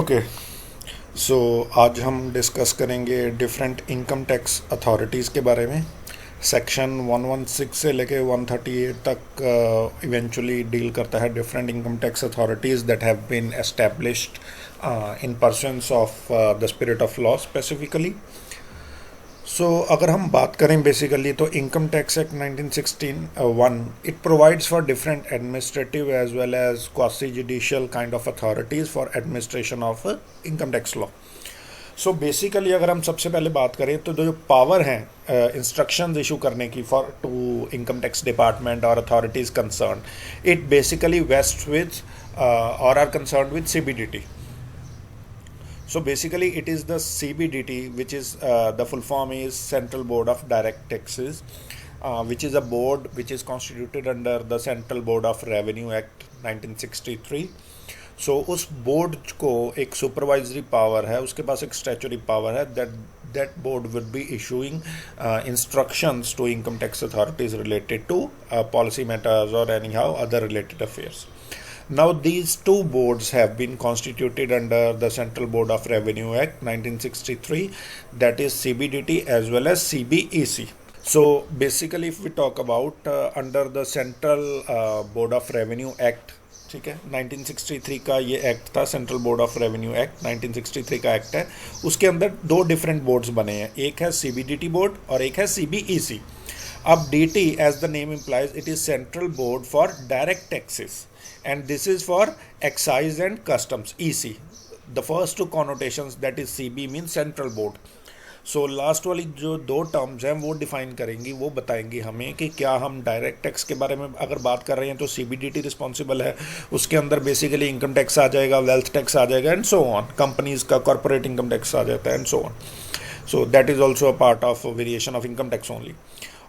Okay. सो आज हम discuss करेंगे डिफरेंट इनकम टैक्स अथॉरिटीज़ के बारे में। सेक्शन 116 से लेके 138 तक इवेंचुअली डील करता है different income tax authorities that have been established in pursuance of the spirit of law specifically. So अगर हम बात करें बेसिकली तो income tax act 1961 it provides for different administrative as well as quasi judicial kind of authorities for administration of income tax law. So basically अगर हम सबसे पहले बात करें तो जो पावर हैं इंस्ट्रक्शंस इशू करने की for to income tax department और authorities concern, it basically vests with और are concern with CBDT. So basically it is the CBDT, which is the full form is Central Board of Direct Taxes, which is a board which is constituted under the Central Board of Revenue Act 1963. So उस board को एक supervisory power है, उसके पास एक statutory power है that board would be issuing instructions to income tax authorities related to policy matters or anyhow other related affairs. Now these two boards have been constituted under the Central Board of Revenue Act 1963, that is CBDT as well as CBEC. So basically if we talk about under the Central Board of Revenue Act, ठीक है, 1963 का ये act था, central board of revenue act 1963 का act है। उसके अंदर दो डिफरेंट बोर्ड्स बने हैं, एक है CBDT बोर्ड और एक है CBEC। अब DT as the name implies it is Central Board for Direct Taxes and this is for Excise and Customs, EC. The first two connotations, that is CB means Central Board. So last वाली जो दो terms हैं वो define करेंगी, वो बताएंगी हमें कि क्या हम डायरेक्ट टैक्स के बारे में अगर बात कर रहे हैं तो CBDT रिस्पॉन्सिबल है, उसके अंदर बेसिकली इनकम टैक्स आ जाएगा, वेल्थ टैक्स आ जाएगा एंड सो ऑन, कंपनीज का कॉर्पोरेट इनकम टैक्स आ जाता है and so on. So that is also a part of variation of income tax only.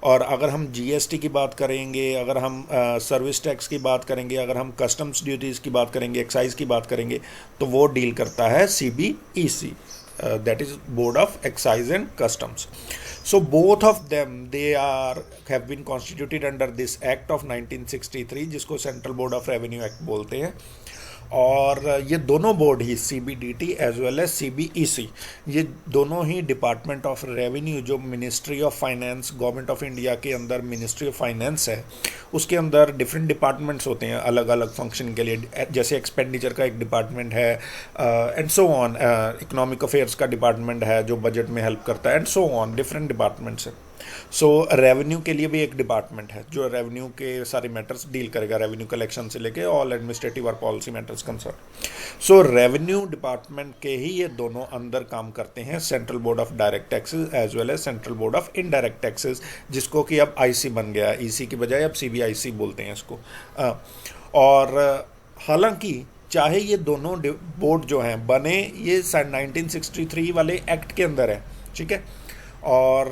और अगर हम GST की बात करेंगे, अगर हम सर्विस टैक्स की बात करेंगे, अगर हम कस्टम्स ड्यूटीज़ की बात करेंगे, एक्साइज की बात करेंगे, तो वो डील करता है CBEC, that is Board of Excise and Customs. So both of them have been constituted under this Act of 1963 जिसको Central Board of Revenue Act बोलते हैं। और ये दोनों बोर्ड ही CBDT as well as CBEC, ये दोनों ही डिपार्टमेंट ऑफ रेवेन्यू, जो ministry of finance government of India के अंदर मिनिस्ट्री ऑफ फाइनेंस है, उसके अंदर डिफरेंट डिपार्टमेंट्स होते हैं अलग अलग फंक्शन के लिए। जैसे एक्सपेंडिचर का एक डिपार्टमेंट है and so on, economic affairs का डिपार्टमेंट है जो बजट में हेल्प करता है and so on, different departments हैं। सो रेवेन्यू के लिए भी एक डिपार्टमेंट है जो रेवेन्यू के सारे मैटर्स डील करेगा, रेवेन्यू कलेक्शन से लेके ऑल एडमिनिस्ट्रेटिव और policy matters concern. So revenue department के ही ये दोनों अंदर काम करते हैं, central board of direct taxes as well as central board of indirect taxes, जिसको कि अब IC बन गया, EC की बजाय अब CBIC बोलते हैं इसको। और हालांकि चाहे ये दोनों बोर्ड जो हैं बने ये 1963 वाले एक्ट के अंदर है, ठीक है, और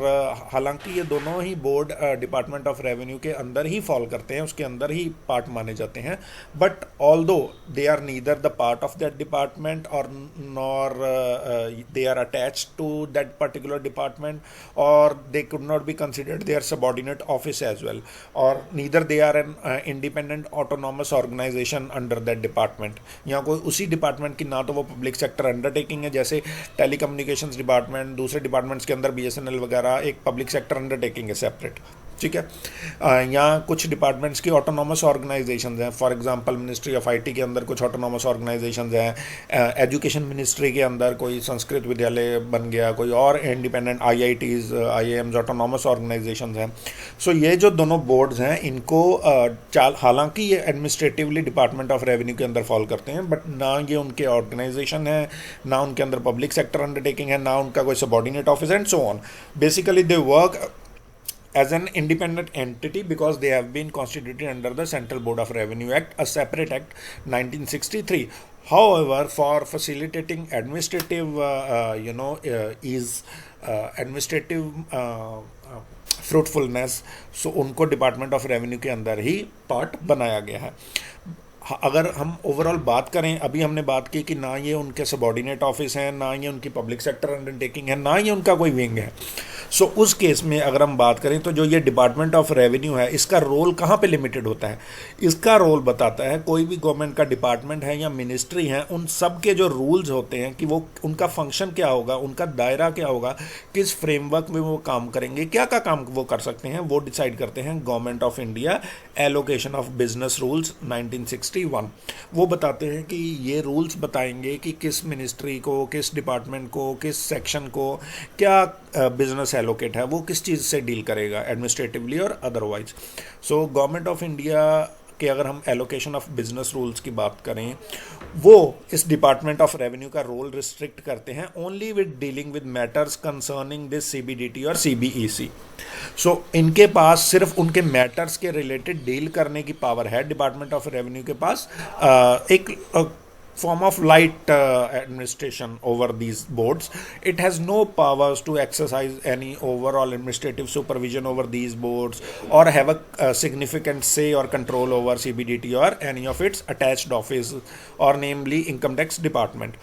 हालांकि ये दोनों ही बोर्ड डिपार्टमेंट ऑफ रेवेन्यू के अंदर ही फॉल करते हैं, उसके अंदर ही पार्ट माने जाते हैं, but although they are neither the part of that department और nor they are attached to that particular department और they could not be considered their subordinate office as well, और neither they are an independent autonomous organisation under that department. यहाँ कोई उसी department की ना तो वो पब्लिक सेक्टर अंडरटेकिंग है, जैसे टेली कम्युनिकेशंस डिपार्टमेंट दूसरे डिपार्टमेंट्स के अंदर BSNL वगैरह एक पब्लिक सेक्टर अंडरटेकिंग है सेपरेट, ठीक है। यहाँ कुछ डिपार्टमेंट्स की ऑटोनॉमस ऑर्गेनाइजेशंस हैं, for example ministry of IT के अंदर कुछ ऑटोनॉमस ऑर्गेनाइजेशंस हैं, एजुकेशन मिनिस्ट्री के अंदर कोई संस्कृत विद्यालय बन गया, कोई और independent IITs IIMs autonomous organisations हैं। सो ये जो दोनों बोर्ड्स हैं इनको हालांकि ये एडमिनिस्ट्रेटिवली डिपार्टमेंट ऑफ रेवेन्यू के अंदर फॉल करते हैं, बट ना ये उनके ऑर्गेनाइजेशन है, ना उनके अंदर पब्लिक सेक्टर अंडरटेकिंग है, ना उनका कोई subordinate office and so on. Basically they work as an independent entity because they have been constituted under the Central Board of Revenue Act, a separate act 1963. However, for facilitating administrative administrative fruitfulness, so उनको department of revenue के अंदर ही part बनाया गया है। अगर हम overall बात करें, अभी हमने बात की कि ना ये उनके सबऑर्डिनेट ऑफिस हैं, ना ये उनकी पब्लिक सेक्टर अंडरटेकिंग है, ना ये उनका कोई विंग है। सो उस केस में अगर हम बात करें तो जो ये डिपार्टमेंट ऑफ रेवेन्यू है, इसका रोल कहाँ पे लिमिटेड होता है? इसका रोल बताता है कोई भी गवर्नमेंट का डिपार्टमेंट है या मिनिस्ट्री है, उन सब के जो रूल्स होते हैं कि वो उनका फंक्शन क्या होगा, उनका दायरा क्या होगा, किस फ्रेमवर्क में वो काम करेंगे, क्या क्या काम वो कर सकते हैं, वो डिसाइड करते हैं government of India allocation of business rules 1961। वो बताते हैं कि ये रूल्स बताएंगे कि किस मिनिस्ट्री को, किस डिपार्टमेंट को, किस सेक्शन को क्या बिजनेस एलोकेट है, वो किस चीज़ से डील करेगा, एडमिनिस्ट्रेटिवली और otherwise. So government of India के अगर हम एलोकेशन ऑफ बिजनेस रूल्स की बात करें, वो इस डिपार्टमेंट ऑफ रेवेन्यू का रोल रिस्ट्रिक्ट करते हैं only with dealing with matters concerning this CBDT और सीबीईसी। सो इनके पास सिर्फ उनके मैटर्स के रिलेटेड डील करने की पावर है डिपार्टमेंट ऑफ रेवेन्यू के पास, एक form of light administration over these boards. It has no powers to exercise any overall administrative supervision over these boards or have a significant say or control over CBDT or any of its attached office, or namely income tax department.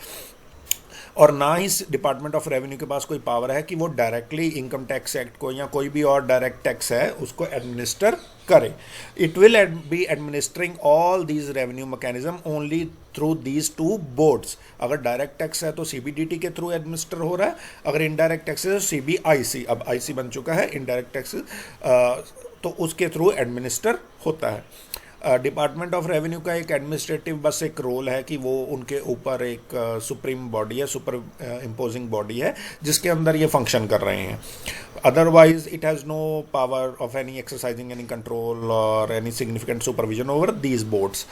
और ना ही department of revenue के पास कोई power है कि वो directly income tax act को या कोई भी और डायरेक्ट टैक्स है उसको एडमिनिस्टर करे। It will be administering all these revenue mechanism only through these two boards. अगर डायरेक्ट टैक्स है तो सीबीडीटी के थ्रू एडमिनिस्टर हो रहा है, अगर इनडायरेक्ट टैक्स है तो सीबीआईसी, अब आईसी बन चुका है इनडायरेक्ट टैक्स, तो उसके थ्रू एडमिनिस्टर होता है। डिपार्टमेंट ऑफ रेवेन्यू का एक एडमिनिस्ट्रेटिव बस एक रोल है कि वो उनके ऊपर एक सुप्रीम बॉडी है, सुपर इम्पोजिंग बॉडी है जिसके अंदर ये फंक्शन कर रहे हैं। Otherwise it has no power of any exercising any control और any significant supervision over these boards.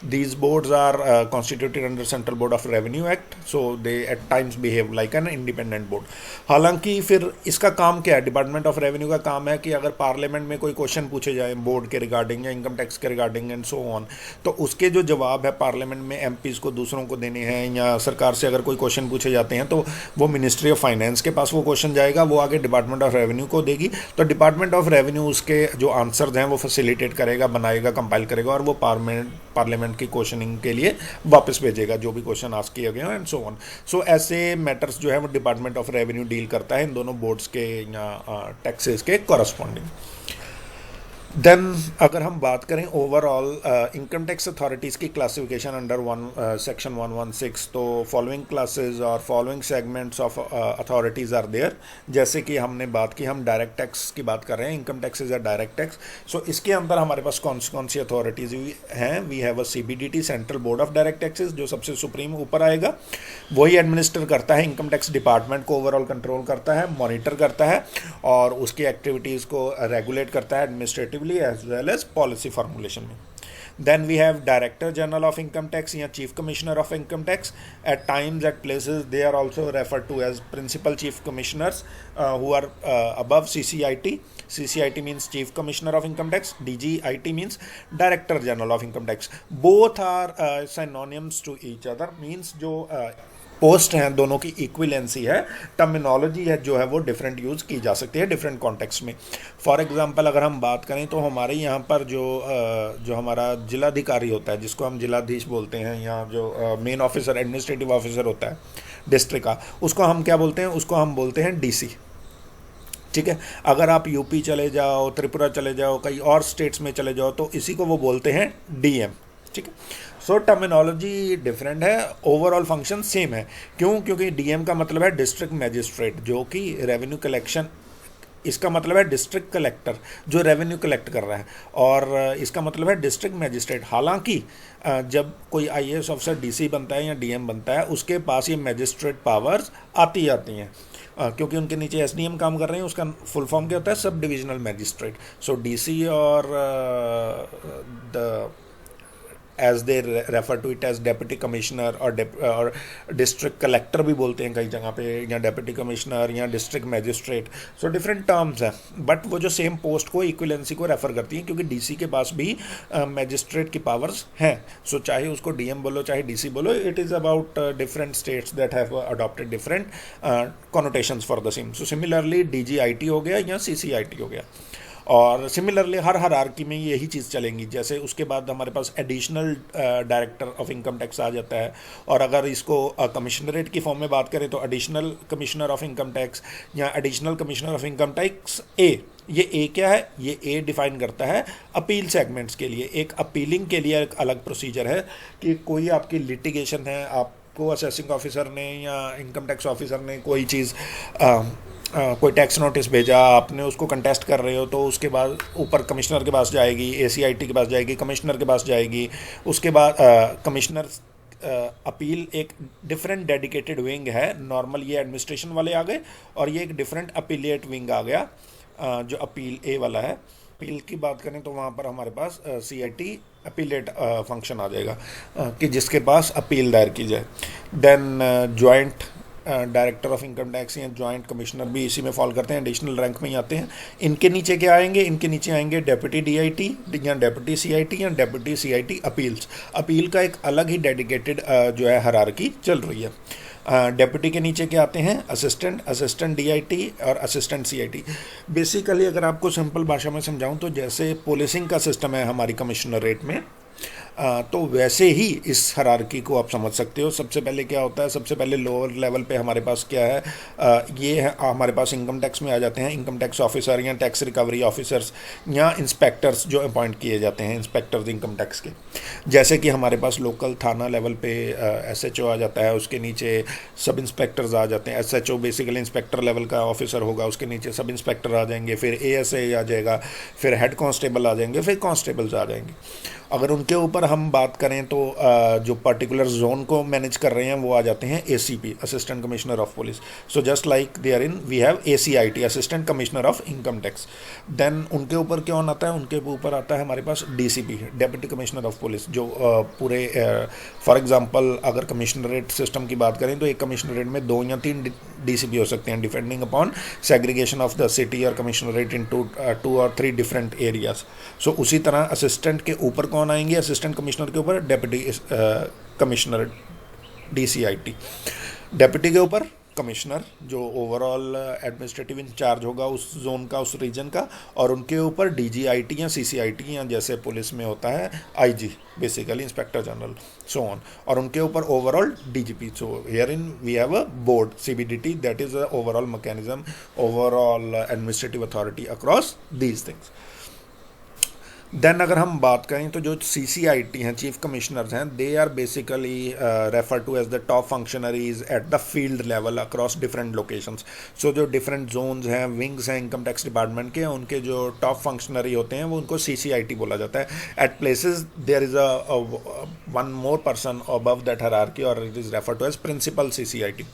These boards are constituted under central board of revenue act, so they at times behave like an independent board. हालांकि फिर इसका काम क्या है? Department of revenue का काम है कि अगर पार्लियामेंट में कोई क्वेश्चन पूछे जाए बोर्ड के रिगार्डिंग या इनकम टैक्स के रिगार्डिंग एंड सो ऑन, तो उसके जो जवाब है पार्लियामेंट में एमपीज को दूसरों को देने हैं, या सरकार से अगर कोई क्वेश्चन पूछे जाते हैं तो वो मिनिस्ट्री ऑफ फाइनेंस के पास वो क्वेश्चन जाएगा, वो आगे डिपार्टमेंट ऑफ रेवेन्यू को देगी, तो डिपार्टमेंट ऑफ रेवेन्यू उसके जो आंसर्स हैं वो फैसिलिटेट करेगा, बनाएगा, कंपाइल करेगा और वो पार्लियामेंट की क्वेश्चनिंग के लिए वापस भेजेगा जो भी क्वेश्चन आस्क किए गए हैं एंड सो ऑन। सो ऐसे मैटर्स जो है वो डिपार्टमेंट ऑफ रेवेन्यू डील करता है इन दोनों बोर्ड्स के या टैक्सेस के कॉरस्पॉन्डिंग। देन अगर हम बात करें ओवरऑल इनकम टैक्स अथॉरिटीज़ की क्लासिफिकेशन अंडर सेक्शन 116, तो फॉलोइंग क्लासेस और following segments of authorities are there. जैसे कि हमने बात की, हम डायरेक्ट टैक्स की बात कर रहे हैं, income tax is a direct tax. So इसके अंदर हमारे पास कौन सी अथॉरिटीज़ हैं? We have a CBDT, central board of direct taxes, जो सबसे सुप्रीम ऊपर आएगा, वही एडमिनिस्टर करता है इनकम टैक्स डिपार्टमेंट को, ओवरऑल कंट्रोल करता है, मॉनिटर करता है और उसकी एक्टिविटीज़ को रेगुलेट करता है administrative as well as policy formulation में। Then we have Director General of Income Tax या Chief Commissioner of Income Tax. At times, at places, they are also referred to as Principal Chief Commissioners who are above CCIT. CCIT means Chief Commissioner of Income Tax. DGIT means Director General of Income Tax. Both are synonyms to each other. Means जो post हैं दोनों की इक्विलेंसी है, terminology है जो है वो different use की जा सकती है डिफरेंट कॉन्टेक्स्ट में। फॉर एग्जांपल अगर हम बात करें तो हमारे यहाँ पर जो हमारा जिलाधिकारी होता है, जिसको हम जिलाधीश बोलते हैं, या जो मेन ऑफिसर एडमिनिस्ट्रेटिव ऑफिसर होता है डिस्ट्रिक्ट का, उसको हम क्या बोलते हैं? उसको हम बोलते हैं डीसी। ठीक है, अगर आप यूपी चले जाओ, त्रिपुरा चले जाओ, कई और स्टेट्स में चले जाओ तो इसी को वो बोलते हैं डीएम। ठीक है, सो टर्मिनोलॉजी डिफरेंट है, ओवरऑल फंक्शन सेम है। क्यों? क्योंकि डीएम का मतलब है डिस्ट्रिक्ट मैजिस्ट्रेट, जो कि रेवेन्यू कलेक्शन, इसका मतलब है डिस्ट्रिक्ट कलेक्टर जो रेवेन्यू कलेक्ट कर रहा है, और इसका मतलब है डिस्ट्रिक्ट मैजिस्ट्रेट। हालांकि जब कोई आईएएस ऑफिसर डीसी बनता है या डीएम बनता है, उसके पास ये मैजिस्ट्रेट पावर्स आती हैं, क्योंकि उनके नीचे एसडीएम काम कर रहे हैं। उसका फुल फॉर्म क्या होता है? Sub divisional magistrate. So DC और the as they refer to it as deputy commissioner और डिस्ट्रिक्ट कलेक्टर भी बोलते हैं कई जगह पे, या डेप्यूटी कमिश्नर या district magistrate. So different terms हैं, बट वो जो सेम पोस्ट को, इक्विलेंसी को रेफर करती हैं, क्योंकि डीसी के पास भी मैजिस्ट्रेट की पावर्स हैं। सो चाहे उसको डीएम बोलो चाहे डीसी बोलो, it is about different states that have adopted different connotations for the same. So similarly DGIT हो गया या सीसीआईटी हो गया। और सिमिलरली हर हायरार्की में यही चीज़ चलेंगी। जैसे उसके बाद हमारे पास additional director of income tax आ जाता है, और अगर इसको कमिश्नरेट की फॉर्म में बात करें तो additional commissioner of income tax या additional commissioner of income tax A. ये ए क्या है? ये ए डिफाइन करता है अपील सेगमेंट्स के लिए। एक अपीलिंग के लिए एक अलग प्रोसीजर है कि कोई आपकी लिटिगेशन है, आपको असेसिंग ऑफिसर ने या इनकम टैक्स ऑफिसर ने कोई चीज़ कोई टैक्स नोटिस भेजा, आपने उसको कंटेस्ट कर रहे हो, तो उसके बाद ऊपर कमिश्नर के पास जाएगी, एसीआईटी के पास जाएगी, कमिश्नर के पास जाएगी। उसके बाद कमिश्नर अपील एक डिफरेंट डेडिकेटेड विंग है। नॉर्मल ये एडमिनिस्ट्रेशन वाले आ गए, और ये एक डिफरेंट अपीलिएट विंग आ गया जो अपील ए वाला है। अपील की बात करें तो वहाँ पर हमारे पास सीआईटी अपीलेट फंक्शन आ जाएगा कि जिसके पास अपील दायर की जाए। Then joint director of income tax या जॉइंट कमिश्नर भी इसी में फॉल करते हैं, एडिशनल रैंक में ही आते हैं। इनके नीचे क्या आएंगे? इनके नीचे आएंगे डेप्यूटी डीआईटी या डेप्यूटी सीआईटी या डेप्यूटी सीआईटी अपील्स। अपील का एक अलग ही डेडिकेटेड जो है हायरार्की चल रही है। डेप्यूटी के नीचे क्या आते हैं? असिस्टेंट, असिस्टेंट डीआईटी और असिस्टेंट सीआईटी। बेसिकली अगर आपको सिंपल भाषा में समझाऊं तो जैसे पुलिसिंग का सिस्टम है हमारी कमिश्नरेट में, तो वैसे ही इस हायरार्की को आप समझ सकते हो। सबसे पहले क्या होता है? सबसे पहले लोअर लेवल पे हमारे पास क्या है? ये है हमारे पास इनकम टैक्स में आ जाते हैं इनकम टैक्स ऑफिसर या टैक्स रिकवरी ऑफिसर्स या इंस्पेक्टर्स जो अपॉइंट किए जाते हैं, इंस्पेक्टर्स इनकम टैक्स के। जैसे कि हमारे पास लोकल थाना लेवल पे एसएचओ आ जाता है, उसके नीचे सब इंस्पेक्टर्स आ जाते हैं। एसएचओ बेसिकली इंस्पेक्टर लेवल का ऑफिसर होगा, उसके नीचे सब इंस्पेक्टर आ जाएंगे, फिर एएसआई आ जाएगा, फिर हेड कांस्टेबल आ जाएंगे, फिर कांस्टेबल्स आ जाएंगे। अगर उनके ऊपर हम बात करें तो जो पर्टिकुलर जोन को मैनेज कर रहे हैं वो आ जाते हैं ACP, assistant commissioner of police. So just like there in we have ACIT, assistant commissioner of income tax. Then उनके ऊपर कौन आता है? उनके ऊपर आता है हमारे पास DCP, deputy commissioner of police, जो पूरे फॉर एग्जांपल अगर कमिश्नरेट सिस्टम की बात करें तो एक कमिश्नरेट में 2 या 3 डीसीपी हो सकते हैं, depending upon segregation of the city और कमिश्नरेट इनटू 2 और 3 डिफरेंट एरियाज। सो उसी तरह असिस्टेंट के ऊपर कौन आएंगे? असिस्टेंट कमिश्नर के ऊपर डेप्यूटी कमिश्नर डीसीआईटी, डेप्यूटी के ऊपर कमिश्नर जो ओवरऑल एडमिनिस्ट्रेटिव इंचार्ज होगा उस जोन का, उस रीजन का, और उनके ऊपर डीजीआईटी या सीसीआईटी या जैसे पुलिस में होता है IG, basically inspector general, so on, और उनके ऊपर overall DGP. So here in we have a board CBDT, that is the overall mechanism, overall administrative authority across these things. Then अगर हम बात करें तो जो CCIT हैं, चीफ कमिश्नर्स हैं, they are basically refer to as the top functionaries at the field level across different locations. So जो different zones हैं, विंग्स हैं इनकम टैक्स डिपार्टमेंट के, उनके जो टॉप फंक्शनरी होते हैं वो उनको CCIT बोला जाता है। At places there is one more person above that hierarchy और it is refer to as principal CCIT,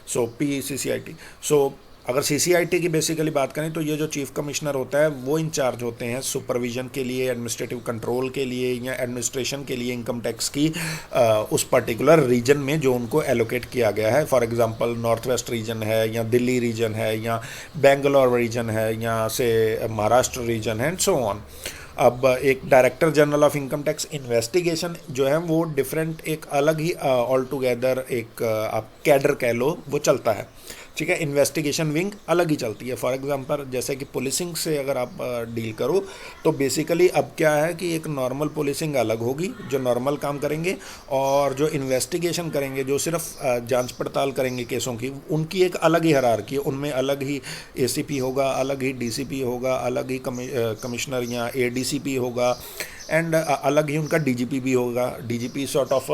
so PCCIT। So अगर CCIT की बेसिकली बात करें तो ये जो चीफ कमिश्नर होता है वो इंचार्ज होते हैं सुपरविजन के लिए, एडमिनिस्ट्रेटिव कंट्रोल के लिए या एडमिनिस्ट्रेशन के लिए इनकम टैक्स की उस पर्टिकुलर रीजन में जो उनको एलोकेट किया गया है। For example north west reason है या दिल्ली रीजन है या बेंगलोर रीजन है या से महाराष्ट्र रीजन है एंड सो ऑन। अब एक director general of income tax investigation जो है वो डिफरेंट, एक अलग ही ऑल टुगेदर एक आप कैडर कह लो, वो चलता है, ठीक है। इन्वेस्टिगेशन विंग अलग ही चलती है। फॉर एग्जांपल जैसे कि पुलिसिंग से अगर आप डील करो तो बेसिकली अब क्या है कि एक नॉर्मल पुलिसिंग अलग होगी जो नॉर्मल काम करेंगे, और जो इन्वेस्टिगेशन करेंगे, जो सिर्फ जांच पड़ताल करेंगे केसों की, उनकी एक अलग ही हायरार्की है। उनमें अलग ही ACP होगा, अलग ही DCP होगा, अलग ही कमिश्नर या ADCP होगा, एंड अलग ही उनका DGP भी होगा। DGP sort of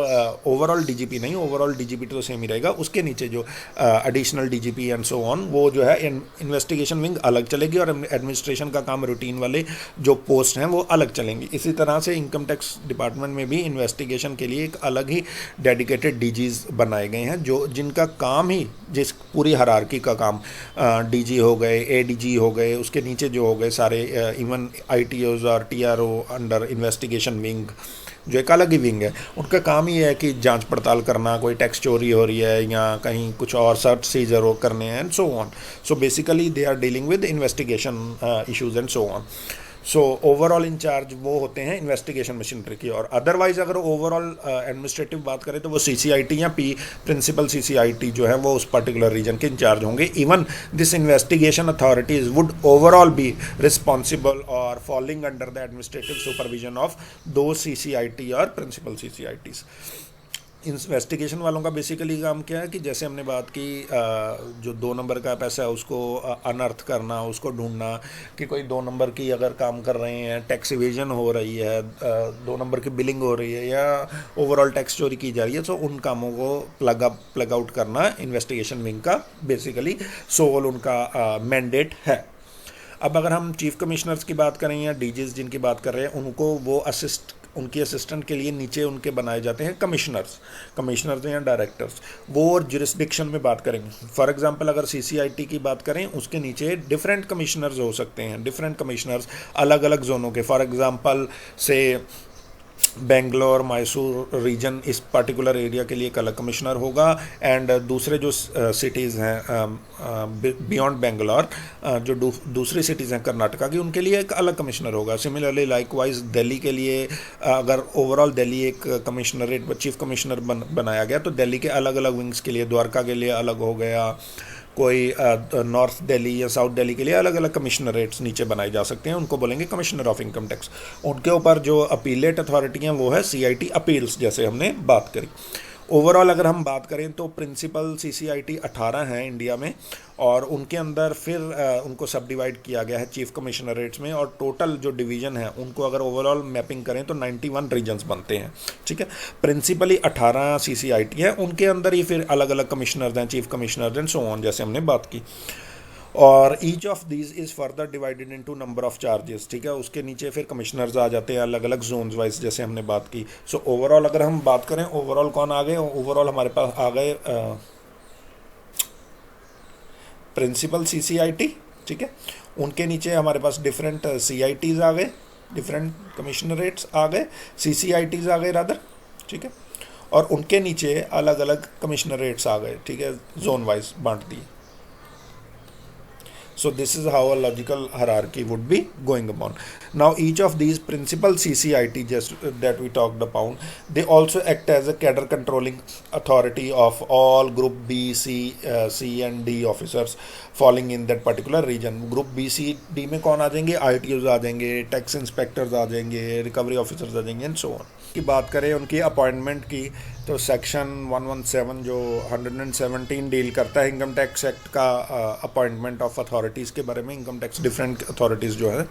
overall DGP नहीं, ओवरऑल DGP तो सेम ही रहेगा, उसके नीचे जो additional DGP and so on, वो जो है इन्वेस्टिगेशन विंग अलग चलेगी, और एडमिनिस्ट्रेशन का काम रूटीन वाले जो पोस्ट हैं वो अलग चलेंगी। इसी तरह से इनकम टैक्स डिपार्टमेंट में भी इन्वेस्टिगेशन के लिए एक अलग ही डेडिकेटेड DGs बनाए गए हैं, जो जिनका काम ही, जिस पूरी हायरार्की का काम DG हो गए, ADG हो गए, उसके नीचे जो हो गए सारे इवन ITOs और TRO अंडर इन्वेस्टिगेशन विंग, जो एक अलग ही विंग है, उनका काम ही है कि जांच पड़ताल करना, कोई टैक्स चोरी हो रही है या कहीं कुछ और सर्च सीजर करने हैं and so on. So basically they are dealing with investigation issues and so on. So overall incharge वो होते हैं इन्वेस्टिगेशन मशीनरी की। और अदरवाइज अगर ओवरऑल एडमिनिस्ट्रेटिव बात करें तो वो सीसीआईटी या पी प्रिंसिपल सीसीआईटी जो है वो उस पर्टिकुलर रीजन के इंचार्ज होंगे। Even this investigation authorities would overall be responsible और falling under the administrative supervision of दो सीसीआईटी और प्रिंसिपल सीसीआईटीज। इन्वेस्टिगेशन वालों का बेसिकली काम क्या है कि जैसे हमने बात की जो 2 नंबर का पैसा है उसको अनर्थ करना, उसको ढूंढना कि कोई 2 नंबर की अगर काम कर रहे हैं, टैक्स इवेजन हो रही है, 2 नंबर की बिलिंग हो रही है या ओवरऑल टैक्स चोरी की जा रही है, तो उन कामों को प्लग आउट करना इन्वेस्टिगेशन विंग का बेसिकली सोल उनका मैंडेट है। अब अगर हम चीफ कमिश्नर्स की बात करें या डीजीज जिनकी बात कर रहे हैं, उनको वो उनकी असिस्टेंट के लिए नीचे उनके बनाए जाते हैं कमिश्नर्स या डायरेक्टर्स। वो जुरिस्डिक्शन में बात करेंगे। फॉर एग्जांपल अगर सीसीआईटी की बात करें, उसके नीचे डिफरेंट कमिश्नर्स हो सकते हैं, डिफरेंट कमिश्नर्स अलग अलग जोनों के। फॉर एग्जांपल से बेंगलोर मैसूर रीजन, इस पर्टिकुलर एरिया के लिए एक अलग कमिश्नर होगा, एंड दूसरे जो सिटीज़ हैं बियॉन्ड बेंगलोर, जो दूसरी सिटीज़ हैं कर्नाटका की, उनके लिए एक अलग कमिश्नर होगा। सिमिलरली लाइकवाइज दिल्ली के लिए अगर ओवरऑल दिल्ली एक कमिश्नरेट चीफ कमिश्नर बनाया गया तो दिल्ली के अलग अलग विंग्स के लिए, द्वारका के लिए अलग हो गया, कोई नॉर्थ दिल्ली या साउथ दिल्ली के लिए अलग अलग कमिश्नरेट्स नीचे बनाए जा सकते हैं, उनको बोलेंगे कमिश्नर ऑफ इनकम टैक्स। उनके ऊपर जो अपीलेट अथॉरिटी हैं वो है सीआईटी अपील्स, जैसे हमने बात करी। ओवरऑल अगर हम बात करें तो प्रिंसिपल सीसीआईटी 18 हैं इंडिया में, और उनके अंदर फिर उनको सब डिवाइड किया गया है चीफ कमिश्नरेट्स में, और टोटल जो डिवीज़न है उनको अगर ओवरऑल मैपिंग करें तो 91 रीजन्स बनते हैं। ठीक है, प्रिंसिपली 18 सीसीआईटी है, उनके अंदर ही फिर अलग अलग कमिश्नर्स हैं, chief commissioner and so on, जैसे हमने बात की। और each of these is further divided into number of charges. ठीक है, उसके नीचे फिर कमिश्नर्स आ जाते हैं अलग अलग जोन्स वाइज, जैसे हमने बात की। सो ओवरऑल अगर हम बात करें, ओवरऑल कौन आ गए, ओवरऑल हमारे पास आ गए प्रिंसिपल सीसीआईटी। ठीक है, उनके नीचे हमारे पास डिफरेंट सीआईटीज़ आ गए, डिफरेंट कमिश्नरेट्स आ गए, सीसीआईटीज़ आ गए रादर। ठीक है, और उनके नीचे अलग अलग कमिश्नरेट्स आ गए। ठीक है, जोन वाइज बांट दिए। So this is how a logical hierarchy would be going upon. Now each of these principal CCIT just that we talked upon, they also act as a cadre controlling authority of all group B, C and D officers falling in that particular region. Group B, C, D में कौन आ जाएंगे, ITOs आ जाएंगे, tax inspectors आ जाएंगे, recovery officers आ जाएंगे and so on. की बात करें उनकी अपॉइंटमेंट की तो सेक्शन 117 जो 117 डील करता है इनकम टैक्स एक्ट का अपॉइंटमेंट ऑफ अथॉरिटीज़ के बारे में, इनकम टैक्स डिफरेंट अथॉरिटीज़ जो है।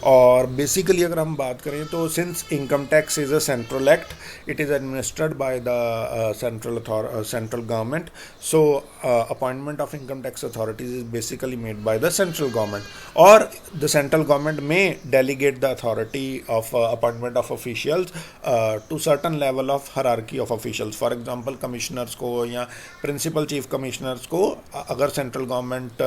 और बेसिकली अगर हम बात करें तो since income tax is a central act, it is administered by the central government, so appointment of income tax authorities is basically made by the central government, और the central government में delegate the authority of appointment of officials to certain level of hierarchy of officials. For example commissioners को या principal chief commissioners को अगर central government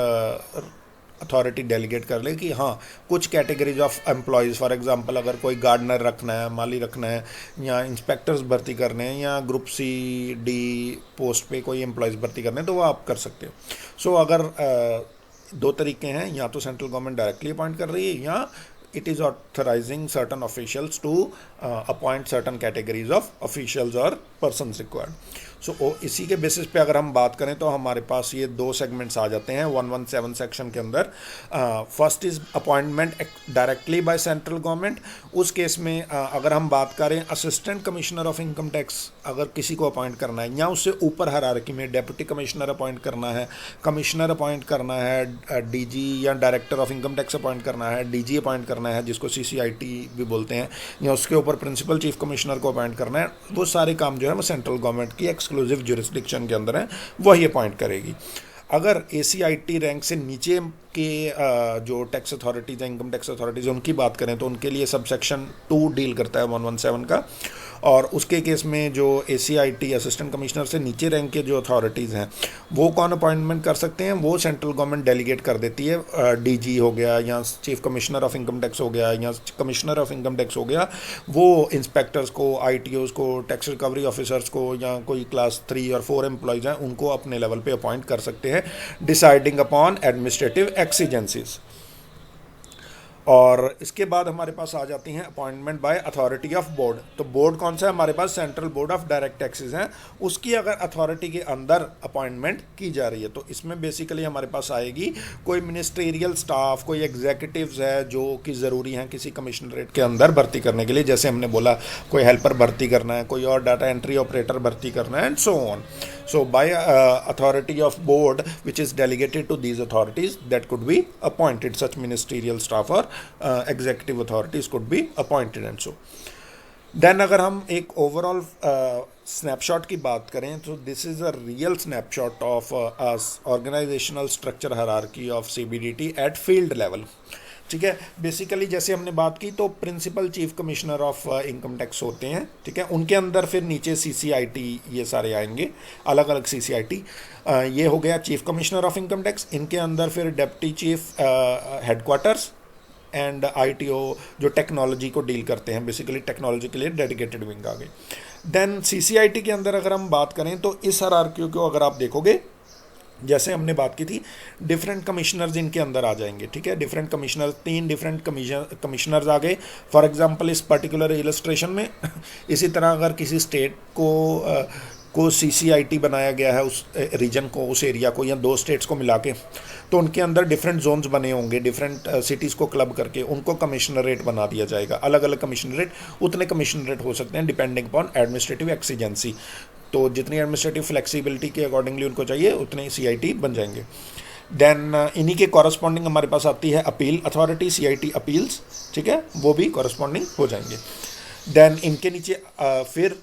authority delegate कर ले कि हाँ कुछ categories of employees, for example अगर कोई गार्डनर रखना है, माली रखना है, या इंस्पेक्टर्स भर्ती करने हैं, या ग्रुप सी डी पोस्ट पे कोई एम्प्लॉयज़ भर्ती करने हैं, तो वो आप कर सकते हो। सो अगर 2 तरीके हैं, या तो सेंट्रल गवर्नमेंट डायरेक्टली अपॉइंट कर रही है, या it is authorizing certain officials to appoint certain categories of officials or persons required. सो इसी के बेसिस पे अगर हम बात करें तो हमारे पास ये 2 सेगमेंट्स आ जाते हैं 117 सेक्शन के अंदर। First is appointment directly by central government. उस केस में अगर हम बात करें assistant commissioner of income tax अगर किसी को अपॉइंट करना है, या उससे ऊपर हायरार्की में डेप्यूटी कमिश्नर अपॉइंट करना है, कमिश्नर अपॉइंट करना है, डीजी या director of income tax appoint करना है, डीजी अपॉइंट करना है जिसको सीसीआईटी भी बोलते हैं, या उसके ऊपर प्रिंसिपल चीफ कमिश्नर को अपॉइंट करना है, वो सारे काम जो है वो सेंट्रल गवर्नमेंट की एक्सक्लूसिव जुरिस्डिक्शन के अंदर है, वही अपॉइंट करेगी। अगर एसीआईटी रैंक से नीचे के जो टैक्स अथॉरिटीज़ हैं, इनकम टैक्स अथॉरिटीज़, उनकी बात करें तो उनके लिए सबसेक्शन 2 डील करता है 117 का, और उसके केस में जो एसीआईटी असिस्टेंट कमिश्नर से नीचे रैंक के जो अथॉरिटीज़ हैं वो कौन अपॉइंटमेंट कर सकते हैं, वो सेंट्रल गवर्नमेंट डेलीगेट कर देती है। डीजी हो गया, या chief commissioner of income tax हो गया, या कमिश्नर ऑफ इनकम टैक्स हो गया, वो इंस्पेक्टर्स को, आईटीओज़ को, टैक्स रिकवरी ऑफिसर्स को, या कोई क्लास 3 और 4 एम्प्लॉयज़ हैं उनको अपने लेवल पे अपॉइंट कर सकते हैं, डिसाइडिंग अपॉन एडमिनिस्ट्रेटिव एक्सीजेंसीज। और इसके बाद हमारे पास आ जाती हैं appointment by authority of board. तो बोर्ड कौन सा है हमारे पास? Central board of direct taxes हैं, उसकी अगर अथॉरिटी के अंदर अपॉइंटमेंट की जा रही है तो इसमें बेसिकली हमारे पास आएगी कोई मिनिस्ट्रियल स्टाफ, कोई एग्जीक्यूटिव्स है जो कि ज़रूरी हैं किसी कमिश्नरेट के अंदर भर्ती करने के लिए। जैसे हमने बोला कोई हेल्पर भर्ती करना है, कोई और डाटा एंट्री ऑपरेटर भर्ती करना है, and so on. So by authority of board which is delegated to these authorities that could be appointed, such ministerial staff or executive authorities could be appointed and so. Then अगर हम एक overall snapshot की बात करें तो this is a real snapshot of organizational structure hierarchy of CBDT at field level. ठीक है, basically जैसे हमने बात की तो principal chief commissioner of income tax होते हैं, ठीक है, उनके अंदर फिर नीचे CCIT ये सारे आएंगे, अलग अलग CCIT। ये हो गया chief commissioner of income tax, इनके अंदर फिर deputy chief headquarters and ITO जो टेक्नोलॉजी को डील करते हैं, बेसिकली टेक्नोलॉजी के लिए डेडिकेटेड विंग आ गई। देन CCIT के अंदर अगर हम बात करें तो इस हायरार्की को अगर आप देखोगे, जैसे हमने बात की थी, डिफरेंट कमिश्नर्स इनके अंदर आ जाएंगे, ठीक है, डिफरेंट कमिश्नर, 3 डिफरेंट कमिश्नर्स आ गए फॉर एग्जांपल इस पर्टिकुलर इलस्ट्रेशन में। इसी तरह अगर किसी स्टेट को CCIT बनाया गया है, उस रीजन को, उस एरिया को, या 2 स्टेट्स को मिला के, तो उनके अंदर डिफरेंट जोन्स बने होंगे, डिफरेंट सिटीज़ को क्लब करके उनको कमिश्नरेट बना दिया जाएगा। अलग अलग कमिश्नरेट, उतने कमिश्नरेट हो सकते हैं डिपेंडिंग अपॉन एडमिनिस्ट्रेटिव एक्सीजेंसी। तो जितनी एडमिनिस्ट्रेटिव फ्लेक्सिबिलिटी के अकॉर्डिंगली उनको चाहिए उतने CIT बन जाएंगे। देन इन्हीं के कॉरस्पॉन्डिंग हमारे पास आती है अपील अथॉरिटी, CIT अपील्स, ठीक है, वो भी कॉरस्पॉन्डिंग हो जाएंगे। देन इनके नीचे फिर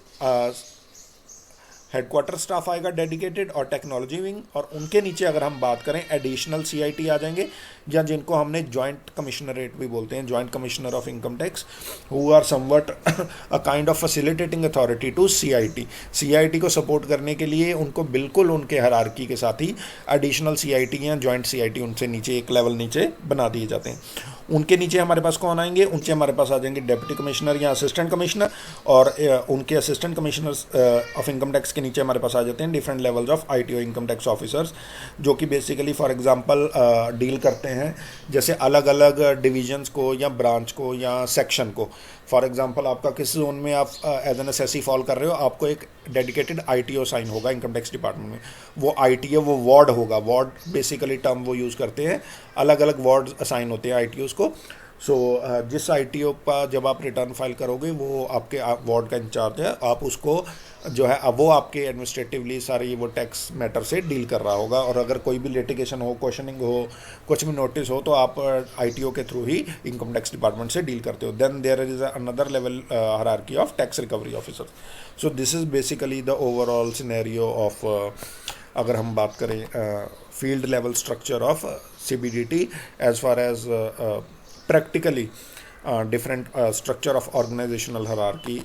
हेडक्वार्टर स्टाफ आएगा डेडिकेटेड और टेक्नोलॉजी विंग, और उनके नीचे अगर हम बात करें एडिशनल CIT आ जाएंगे, या जिनको हमने जॉइंट कमिश्नरेट भी बोलते हैं, joint commissioner of income tax, who are somewhat a kind of facilitating authority to CIT को सपोर्ट करने के लिए उनको बिल्कुल उनके हायरार्की के साथ ही एडिशनल CIT या जॉइंट CIT उनसे नीचे एक लेवल नीचे बना दिए जाते हैं। उनके नीचे हमारे पास कौन आएंगे? उनसे हमारे पास आ जाएंगे डिप्टी कमिश्नर या असिस्टेंट कमिश्नर, और उनके assistant commissioner of income tax के नीचे हमारे पास आ जाते हैं different levels of ITO income tax officers, जो कि बेसिकली फॉर एग्जांपल डील करते हैं जैसे अलग अलग डिवीजन्स को या ब्रांच को या सेक्शन को। फॉर एग्जांपल आपका किस जोन में आप एज एन एसएससी फॉल कर रहे हो, आपको एक डेडिकेटेड ITO साइन होगा इनकम टैक्स डिपार्टमेंट में। वो ITO वो वार्ड होगा, वार्ड बेसिकली टर्म वो यूज़ करते हैं, अलग अलग वार्ड असाइन होते हैं ITOs को। सो जिस ITO का जब आप रिटर्न फाइल करोगे वो आपके वार्ड का इंचार्ज है, आप उसको जो है अब वो आपके एडमिनिस्ट्रेटिवली सारे वो टैक्स मैटर से डील कर रहा होगा, और अगर कोई भी लिटिगेशन हो, क्वेश्चनिंग हो, कुछ भी नोटिस हो, तो आप ITO के थ्रू ही इनकम टैक्स डिपार्टमेंट से डील करते हो। Then there is another level hierarchy of tax recovery officer. So this is basically the overall scenario of, अगर हम बात करें field level structure of CBDT as far as practically different structure of organizational hierarchy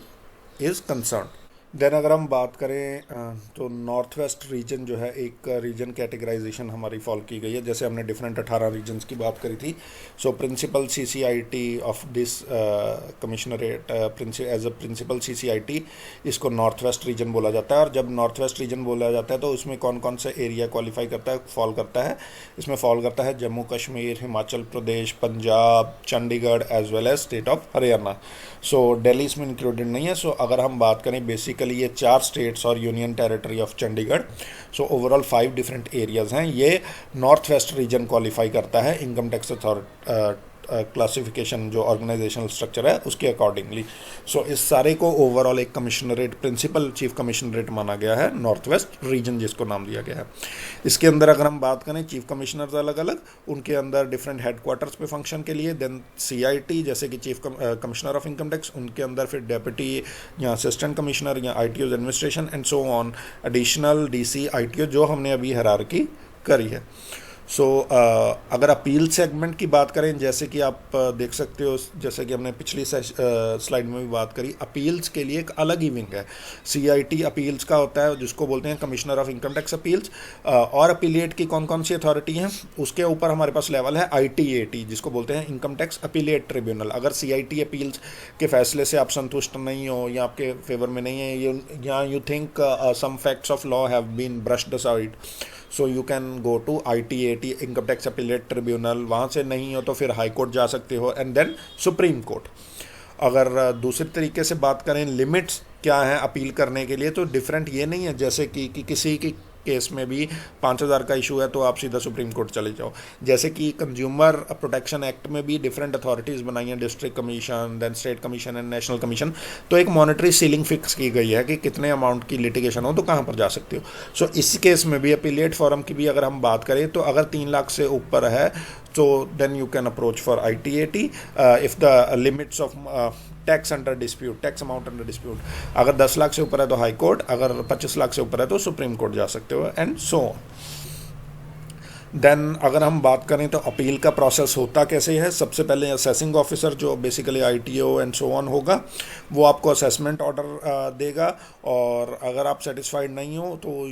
is concerned। देन अगर हम बात करें तो नॉर्थ वेस्ट रीजन जो है, एक रीजन कैटेगराइजेशन हमारी फॉलो की गई है, जैसे हमने डिफरेंट 18 रीजन्स की बात करी थी। So principal CCIT of this commissionerate as a principal CCIT, इसको नॉर्थ वेस्ट रीजन बोला जाता है। और जब नॉर्थ वेस्ट रीजन बोला जाता है तो उसमें कौन कौन सा एरिया क्वालिफाई करता है, फॉल करता है? इसमें फॉल करता है Jammu Kashmir, Himachal Pradesh, Punjab, Chandigarh as well as state of Haryana. So Delhi इसमें इंक्लूडेड नहीं है। सो अगर हम बात करें बेसिकली ये 4 स्टेट्स और union territory of Chandigarh, so overall 5 different areas हैं, ये नॉर्थ वेस्ट रीजन क्वालिफाई करता है इनकम टैक्स अथॉरिटी क्लासिफिकेशन जो ऑर्गेनाइजेशनल स्ट्रक्चर है उसके अकॉर्डिंगली। सो इस सारे को ओवरऑल एक कमिश्नरेट, प्रिंसिपल चीफ कमिश्नरेट माना गया है, नॉर्थ वेस्ट रीजन जिसको नाम दिया गया है। इसके अंदर अगर हम बात करें चीफ कमिश्नर्स अलग अलग, उनके अंदर डिफरेंट हेडक्वार्टर्स पे फंक्शन के लिए। देन CIT जैसे कि chief commissioner of income tax, उनके अंदर फिर डेप्यूटी या असिस्टेंट कमिश्नर या ITOs administration and so on, additional DC ITO जो हमने अभी हायरार्की करी है। सो अगर अपील सेगमेंट की बात करें, जैसे कि आप देख सकते हो, जैसे कि हमने पिछली स्लाइड में भी बात करी, अपील्स के लिए एक अलग ही विंग है। CIT अपील्स का होता है जिसको बोलते हैं commissioner of income tax appeals. और अपीलेट की कौन कौन सी अथॉरिटी हैं, उसके ऊपर हमारे पास लेवल है ITAT जिसको बोलते हैं इनकम टैक्स अपीलेट ट्रिब्यूनल। अगर CIT अपील्स के फैसले से आप संतुष्ट नहीं हो या आपके फेवर में नहीं है, या you think some facts of law have been brushed aside, so you can go to ITAT CIT income tax appellate tribunal, वहाँ से नहीं हो तो फिर हाई कोर्ट जा सकते हो, एंड देन सुप्रीम कोर्ट। अगर दूसरे तरीके से बात करें लिमिट्स क्या है अपील करने के लिए, तो डिफरेंट ये नहीं है जैसे कि किसी की केस में भी 5,000 का इशू है तो आप सीधा सुप्रीम कोर्ट चले जाओ। जैसे कि कंज्यूमर प्रोटेक्शन एक्ट में भी डिफरेंट अथॉरिटीज़ बनाई हैं, district commission, then state commission and national commission. तो एक मॉनेटरी सीलिंग फिक्स की गई है कि कितने अमाउंट की लिटिगेशन हो तो कहाँ पर जा सकते हो। सो इस केस में भी अपीलेट फॉरम की भी अगर हम बात करें तो अगर 3 लाख से ऊपर है तो then you can approach for ITAT if the limits of tax under dispute, tax amount under dispute. अगर 10 लाख से ऊपर है तो हाई कोर्ट, अगर 25 लाख से ऊपर है तो सुप्रीम कोर्ट जा सकते हो, एंड सो ऑन। देन अगर हम बात करें तो अपील का प्रोसेस होता कैसे है। सबसे पहले असेसिंग ऑफिसर जो basically ITO and so on होगा, वो आपको असेसमेंट ऑर्डर देगा, और अगर आप सेटिस्फाइड नहीं हो तो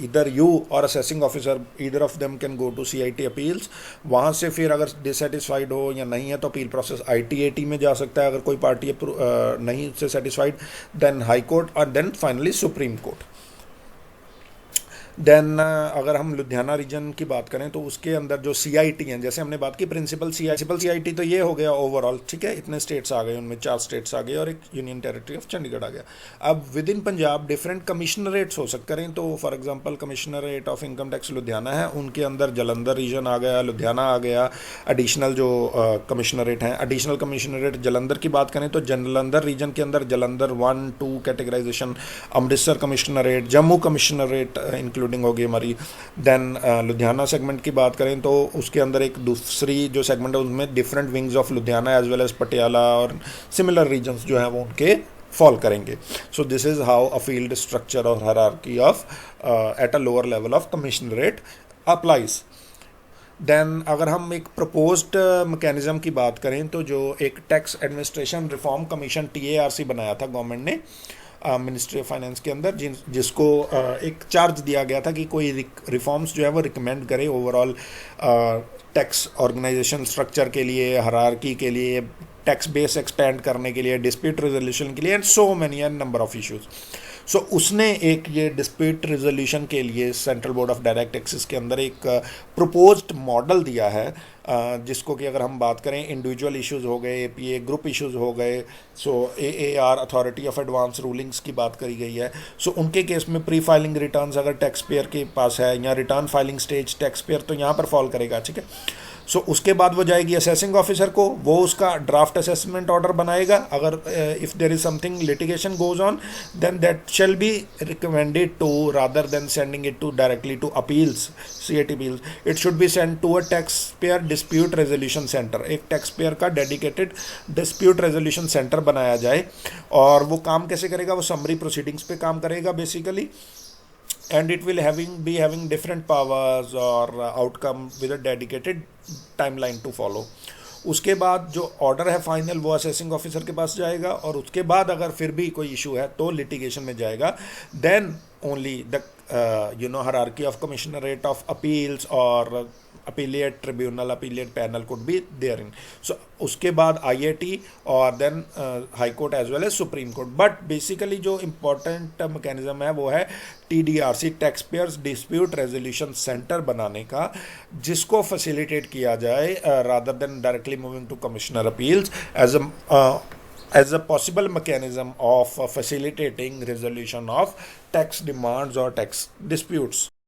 इधर यू और assessing officer either of them can go to CIT appeals. वहाँ से फिर अगर डिससेटिस्फाइड हो या नहीं है तो अपील प्रोसेस ITAT में जा सकता है। अगर कोई पार्टी नहीं से सेटिस्फाइड, देन हाई कोर्ट, और then finally supreme court. Then अगर हम लुधियाना रीजन की बात करें तो उसके अंदर जो CIT हैं, जैसे हमने बात की प्रिंसिपल CIT, तो ये हो गया ओवरऑल, ठीक है। इतने स्टेट्स आ गए, उनमें 4 स्टेट्स आ गए और एक यूनियन टेरिटरी ऑफ चंडीगढ़ आ गया। अब with in Punjab different commissionerates हो सकते हैं। तो for example commissionerate of income tax Ludhiana है, उनके अंदर जलंधर रीजन आ गया, लुधियाना आ गया। एडिशनल जो कमिश्नरेट हैं, एडिशनल कमिश्नरेट जलंधर की बात करें तो जलंधर रीजन के अंदर Jalandhar 1, 2 categorization, Amritsar commissionerate, Jammu commissionerate including होगी हमारी। देन लुधियाना सेगमेंट की बात करें तो उसके अंदर एक दूसरी जो सेगमेंट है उनमें different wings of Ludhiana as well as Patiala और सिमिलर रीजन्स जो हैं वो उनके फॉल करेंगे। So this is how a field structure और hierarchy of at a lower level of commissionerate applies. Then अगर हम एक प्रपोज्ड मैकेनिज्म की बात करें तो जो एक tax administration reform commission TARC बनाया था गवर्नमेंट ने मिनिस्ट्री ऑफ फाइनेंस के अंदर, जिसको एक चार्ज दिया गया था कि कोई रिफॉर्म्स जो है वो रिकमेंड करे ओवरऑल टैक्स ऑर्गेनाइजेशन स्ट्रक्चर के लिए, हायरार्की के लिए, टैक्स बेस एक्सपेंड करने के लिए, डिस्प्यूट रेजोल्यूशन के लिए, and so many and number of issues. So उसने एक ये डिस्प्यूट रेजोल्यूशन के लिए Central board of direct Taxes के अंदर एक प्रपोज्ड मॉडल दिया है, जिसको कि अगर हम बात करें इंडिविजुअल इश्यूज हो गए, APA ग्रुप इश्यूज हो गए, सो AAR authority of advance rulings की बात करी गई है। सो उनके केस में प्री फाइलिंग रिटर्न्स अगर टैक्स पेयर के पास है या return filing stage tax payer, तो यहाँ पर फॉल करेगा, ठीक है। सो उसके बाद वो जाएगी असेसिंग ऑफिसर को, वो उसका ड्राफ्ट असेसमेंट ऑर्डर बनाएगा। अगर if there is something litigation goes on then that shall be recommended to, rather than sending it to directly to appeals, CIT appeals, it should be send to a tax payer dispute resolution centre. एक tax payer का dedicated dispute resolution centre बनाया जाए। और वो काम कैसे करेगा, वो समरी प्रोसीडिंग्स पे काम करेगा basically, and it will be having different powers or outcome with a dedicated timeline to follow। उसके बाद जो ऑर्डर है फाइनल वो असेसिंग ऑफिसर के पास जाएगा, और उसके बाद अगर फिर भी कोई इशू है तो लिटिगेशन में जाएगा। Then only the hierarchy of commissionerate of appeals और appellate tribunal, appellate panel could be there in. So उसके बाद IAT और then high Court as well as Supreme Court. But basically जो इम्पोर्टेंट मैकेनिज्म है वो है TDRC, tax payers dispute resolution centre बनाने का, जिसको फैसिलिटेट किया जाए rather than directly moving to commissioner appeals as a possible mechanism of facilitating resolution of tax demands or tax disputes.